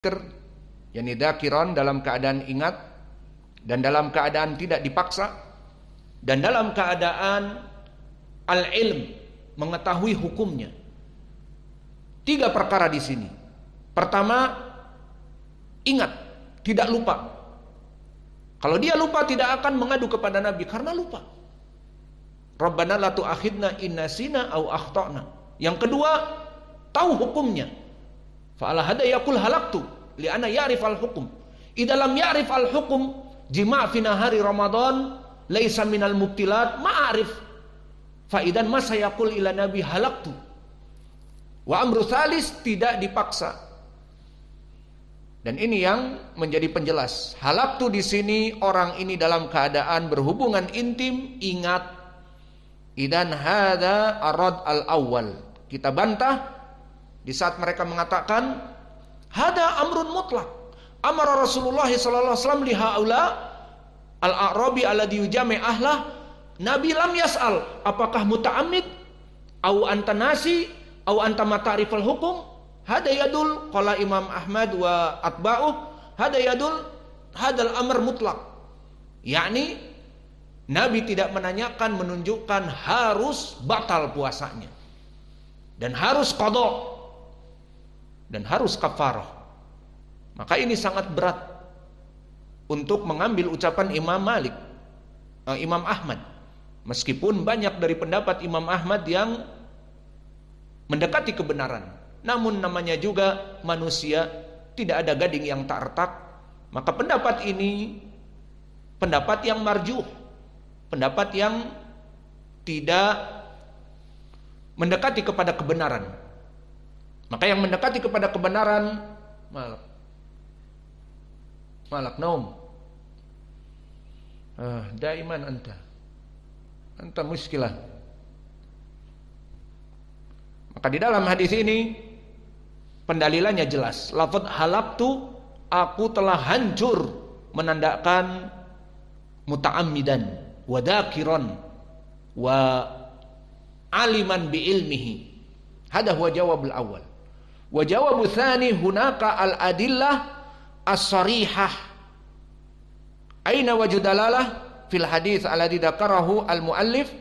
yakni dzakiran, dalam keadaan ingat, dan dalam keadaan tidak dipaksa, dan dalam keadaan al-ilm, mengetahui hukumnya. 3 perkara di sini. Pertama, ingat, tidak lupa. Kalau dia lupa tidak akan mengadu kepada Nabi karena lupa. Rabbana la tu'akhidna in nasina aw akhtana. Yang kedua, tahu hukumnya. Fa'ala hada yaqul halaktu li'anna ya'rif al-hukum. Idza lam ya'rif al-hukum jima' fi nahari Ramadan laisa minal mubtilat ma'arif. Fa idan ma sayaqul ila nabi halaktu. Wa amru tsalis, tidak dipaksa. Dan ini yang menjadi penjelas. Halaktu di sini orang ini dalam keadaan berhubungan intim, ingat. Idan hada arad al-awwal. Kita bantah di saat mereka mengatakan hada amrun mutlak. Amara Rasulullah sallallahu alaihi wasallam li haula al-a'rabi alladhi yujami ahlah. Nabi lam yas'al apakah muta'ammid au anta nasi au anta mata'rifal hukum. Hada yadul qala Imam Ahmad wa atba'uh hada yadul hadal amr mutlak. Yakni Nabi tidak menanyakan menunjukkan harus batal puasanya dan harus qada dan harus kafarah. Maka ini sangat berat untuk mengambil ucapan Imam Ahmad. Meskipun banyak dari pendapat Imam Ahmad yang mendekati kebenaran, namun namanya juga manusia, tidak ada gading yang tak retak. Maka pendapat ini pendapat yang marjuh, pendapat yang tidak mendekati kepada kebenaran. Maka yang mendekati kepada kebenaran malak naum. Daiman anta muskilah. Maka di dalam hadis ini pendalilannya jelas. Lafaz halaktu, aku telah hancur, menandakan muta'ammidan wa dzakiran wa aliman bi ilmihi. Hada huwa jawabul awal. Wa jawabu tsani hunaka al-adillah as-sarihah. Aina wajudalalah fil hadits alladhi dzakarahu al-muallif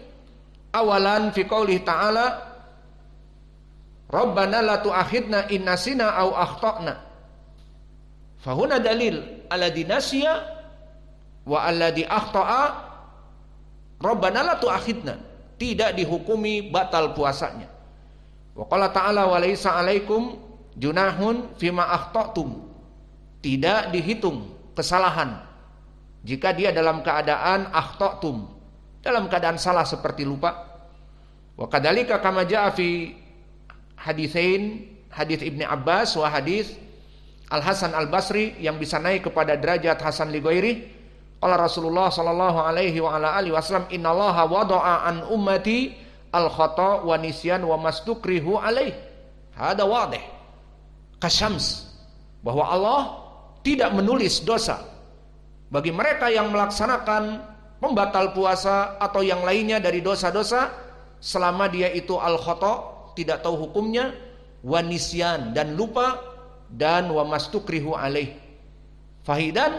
awalan fi qoulih ta'ala Rabbana la tu'akhidna in nasina aw akhtana. Fahuna dalil alladhi nasiya wa alladhi akhta'a. Rabbana la tu'akhidna, tidak dihukumi batal puasanya. Wa qala ta'ala wa laisa 'alaikum junahun fima akhtatum. Tidak dihitung kesalahan jika dia dalam keadaan akhtatum, dalam keadaan salah seperti lupa. Wa kadzalika kama jaa fi haditsain, hadits Ibnu Abbas wa hadits Al Hasan Al Basri yang bisa naik kepada derajat Hasan li ghairi. Qala Rasulullah sallallahu alaihi wa ala alihi wasallam innallaha wada'a an ummati al khata wa nisyan wa mastukrihu alaih. Hada wadih kasyams, bahwa Allah tidak menulis dosa bagi mereka yang melaksanakan pembatal puasa atau yang lainnya dari dosa-dosa selama dia itu al khata, tidak tahu hukumnya, wa nisyan, dan lupa, dan wa mastukrihu alaih. Fahidan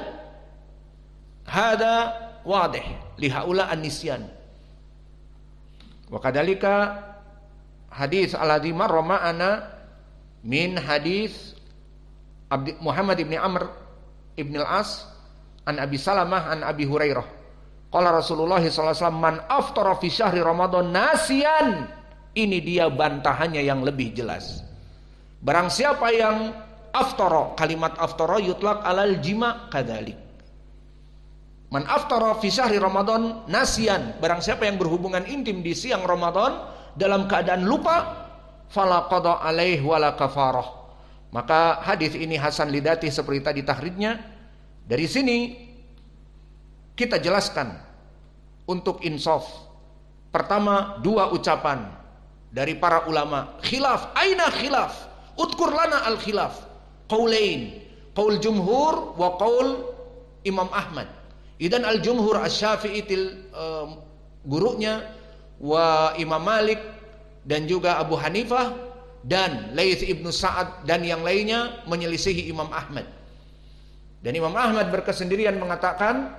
hada wadih lihaula an-nisyan. Wa kadzalika hadis alladzi marra ma'ana min hadis Muhammad ibn Amr ibn al-As an Abi Salamah an Abi Hurairah. Qala Rasulullah sallallahu alaihi wasallam man aftara fi syahri Ramadan nasiyan. Ini dia bantahannya yang lebih jelas. Barang siapa yang aftara, kalimat aftara yutlaq alal jima kadzalik. Man aftara fi syahri Ramadan nasiyan, barang siapa yang berhubungan intim di siang Ramadan dalam keadaan lupa, fala qada alaihi wala kafarah. Maka hadis ini hasan lidati seperti tadi tahridnya. Dari sini kita jelaskan untuk insaf. Pertama, 2 ucapan dari para ulama. Khilaf, aina khilaf? Udkur lana al khilaf. Qaulain, qaul jumhur wa qaul Imam Ahmad. Idan al jumhur asy-Syafi'i gurunya wa Imam Malik dan juga Abu Hanifah dan Laits ibnu Sa'ad dan yang lainnya menyelisihi Imam Ahmad. Dan Imam Ahmad berkesendirian mengatakan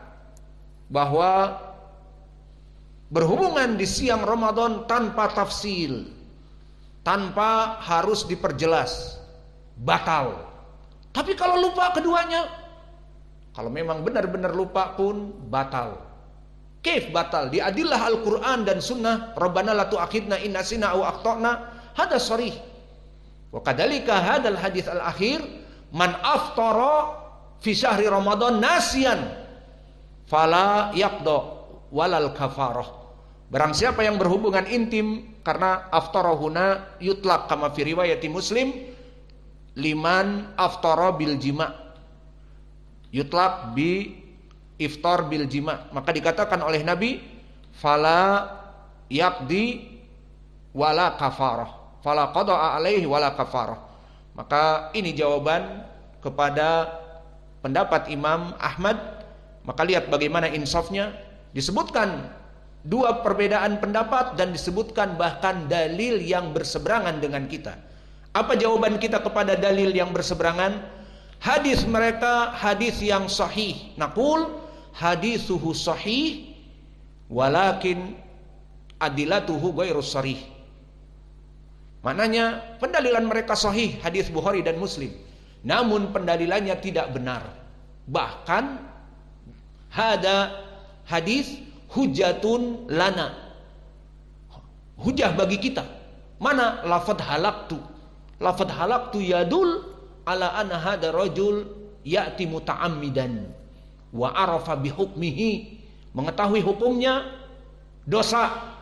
bahwa berhubungan di siang Ramadan tanpa tafsil, tanpa harus diperjelas, batal. Tapi kalau lupa keduanya, kalau memang benar-benar lupa pun batal. Kaif batal? Di adillah Al-Quran dan Sunnah, Rabbana la tu'akhidna in nasina aw akhtana, hada sharih. Wa kadzalika hadal hadits al-akhir, man aftara fi syahri Ramadan nasiyan fala yaqda walal kafarah. Barang siapa yang berhubungan intim, karena aftara huna yutlaq kama fi riwayati Muslim liman aftara bil jima', yutlaq bi iftar bil jima', maka dikatakan oleh Nabi fala yaqdi wala kafarah, fala qada'a alaihi wala kafarah. Maka ini jawaban kepada pendapat Imam Ahmad. Maka lihat bagaimana insafnya, disebutkan dua perbedaan pendapat dan disebutkan bahkan dalil yang berseberangan dengan kita. Apa jawaban kita kepada dalil yang berseberangan? Hadis mereka hadis yang sahih, naqul hadithuhu sahih walakin adilatuhu ghairu sharih. Maknanya pendalilan mereka sahih, hadis Bukhari dan Muslim, namun pendalilannya tidak benar. Bahkan hada hadis hujatun lana, hujah bagi kita. Mana lafadz halaktu? Lafadz halaktu yadul ala anna hada rajul ya'ti muta'ammidan wa arafa bihukmihi, mengetahui hukumnya dosa.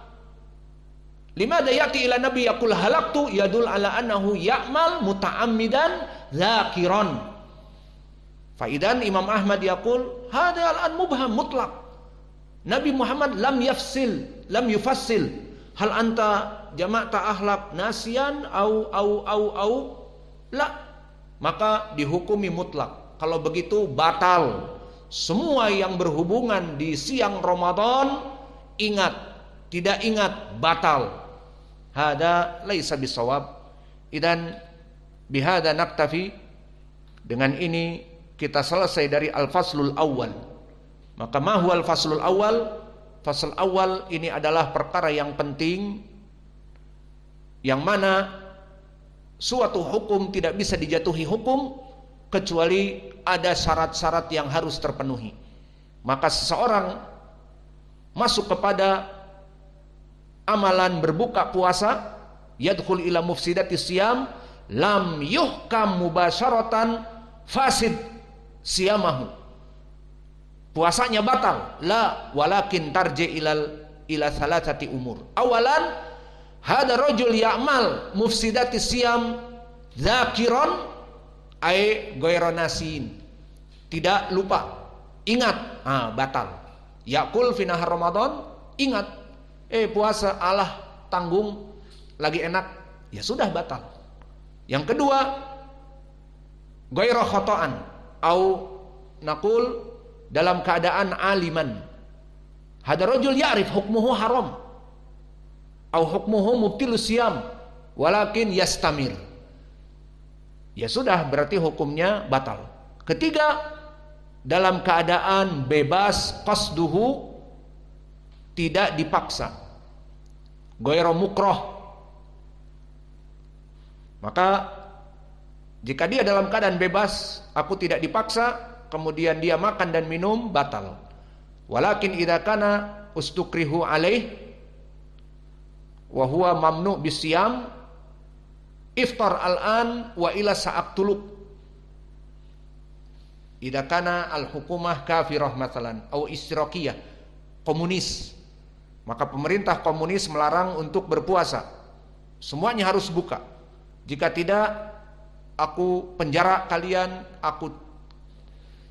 Limada ya'ti ila nabi yaqul halaktu yadul ala annahu ya'mal muta'ammidan zakiran. Faidan Imam Ahmad yaqul hada al-an mubham mutlaq. Nabi Muhammad lam yufassil hal anta jama'ta ahlak nasian au la, maka dihukumi mutlak. Kalau begitu batal semua yang berhubungan di siang Ramadan. Ingat, tidak ingat, batal. Hada laisa bisawab. Idan bihada naktafi. Dengan ini kita selesai dari al-faslul awal. Maka ma huwa al-faslul awal? Fasal awal ini adalah perkara yang penting, yang mana suatu hukum tidak bisa dijatuhi hukum kecuali ada syarat-syarat yang harus terpenuhi. Maka seseorang masuk kepada amalan berbuka puasa, yadkhul ila mufsidati siyam, lam yuhkam mubasyaratan fasid siyamahu, puasanya batal. La, walakin tarji ila salasati umur. Awalan, hada rajul ya'mal mufsidati siyam zakiran ay ghairu nasin, tidak lupa, ingat, batal. Yaqul fi nahar Ramadan, ingat, puasa Allah tanggung, lagi enak, ya sudah batal. Yang kedua, ghairu khata'an au naqul dalam keadaan aliman, hada rajul ya'rif hukmuhu haram au hukmuhu mubtilus siyam walakin yastamir, ya sudah, berarti hukumnya batal. Ketiga, dalam keadaan bebas qasduhu, tidak dipaksa, ghairu mukrah. Maka jika dia dalam keadaan bebas, aku tidak dipaksa, kemudian dia makan dan minum, batal. Walakin idza kana ustukrihu alaih wa huwa mamnu bisyam iftar al-an wa ila sa'aqtuluk. Idza kana al-hukumah kafirah masalan atau istirakiyah, komunis, maka pemerintah komunis melarang untuk berpuasa, semuanya harus buka. Jika tidak, aku penjara kalian, aku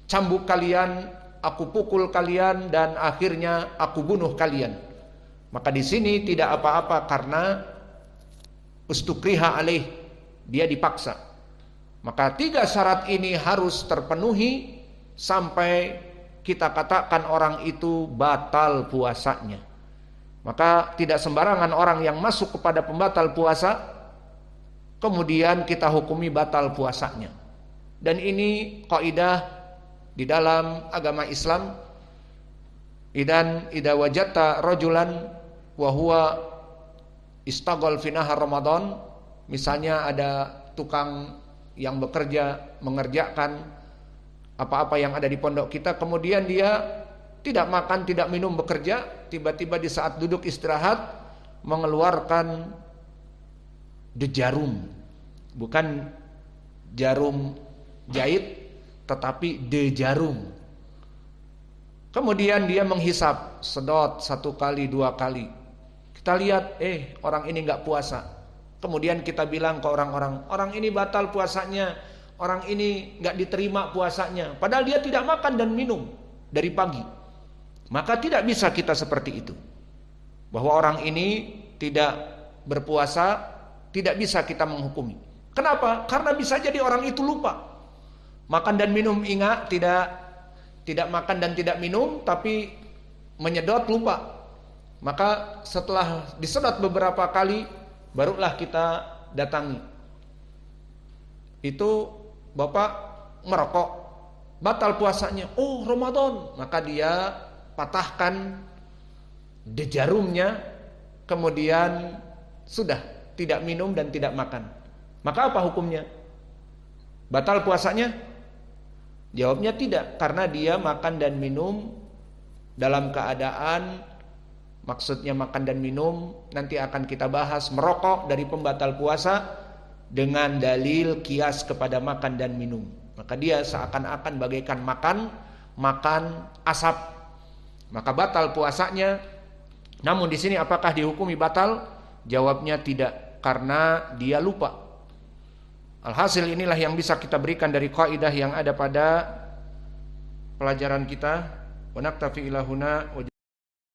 cambuk kalian, aku pukul kalian, dan akhirnya aku bunuh kalian. Maka di sini tidak apa-apa karena ustukriha alaih, dia dipaksa. Maka tiga syarat ini harus terpenuhi sampai kita katakan orang itu batal puasanya. Maka tidak sembarangan orang yang masuk kepada pembatal puasa kemudian kita hukumi batal puasanya. Dan ini kaidah di dalam agama Islam. Idan idza wajadta rajulan wa huwa istaghal fi nahar Ramadan, misalnya ada tukang yang bekerja mengerjakan apa-apa yang ada di pondok kita, kemudian dia tidak makan, tidak minum, bekerja, tiba-tiba di saat duduk istirahat mengeluarkan dejarum, bukan jarum jahit tetapi dejarum. Kemudian dia menghisap, sedot 1 kali 2 kali. Kita lihat, orang ini enggak puasa. Kemudian kita bilang ke orang-orang, orang ini batal puasanya, orang ini enggak diterima puasanya, padahal dia tidak makan dan minum dari pagi. Maka tidak bisa kita seperti itu. Bahwa orang ini tidak berpuasa, tidak bisa kita menghukumi. Kenapa? Karena bisa jadi orang itu lupa. Makan dan minum ingat, tidak makan dan tidak minum, tapi menyedot lupa. Maka setelah disedot beberapa kali, barulah kita datangi. Itu bapak merokok, batal puasanya. Oh, Ramadan. Maka dia patahkan dejarumnya, kemudian sudah tidak minum dan tidak makan. Maka apa hukumnya? Batal puasanya? Jawabnya tidak, karena dia makan dan minum dalam keadaan, maksudnya makan dan minum nanti akan kita bahas, merokok dari pembatal puasa dengan dalil kias kepada makan dan minum. Maka dia seakan-akan bagaikan makan asap, maka batal puasanya. Namun di sini apakah dihukumi batal? Jawabnya tidak, karena dia lupa. Alhasil inilah yang bisa kita berikan dari kaidah yang ada pada pelajaran kita. Wa naktafi ila huna wa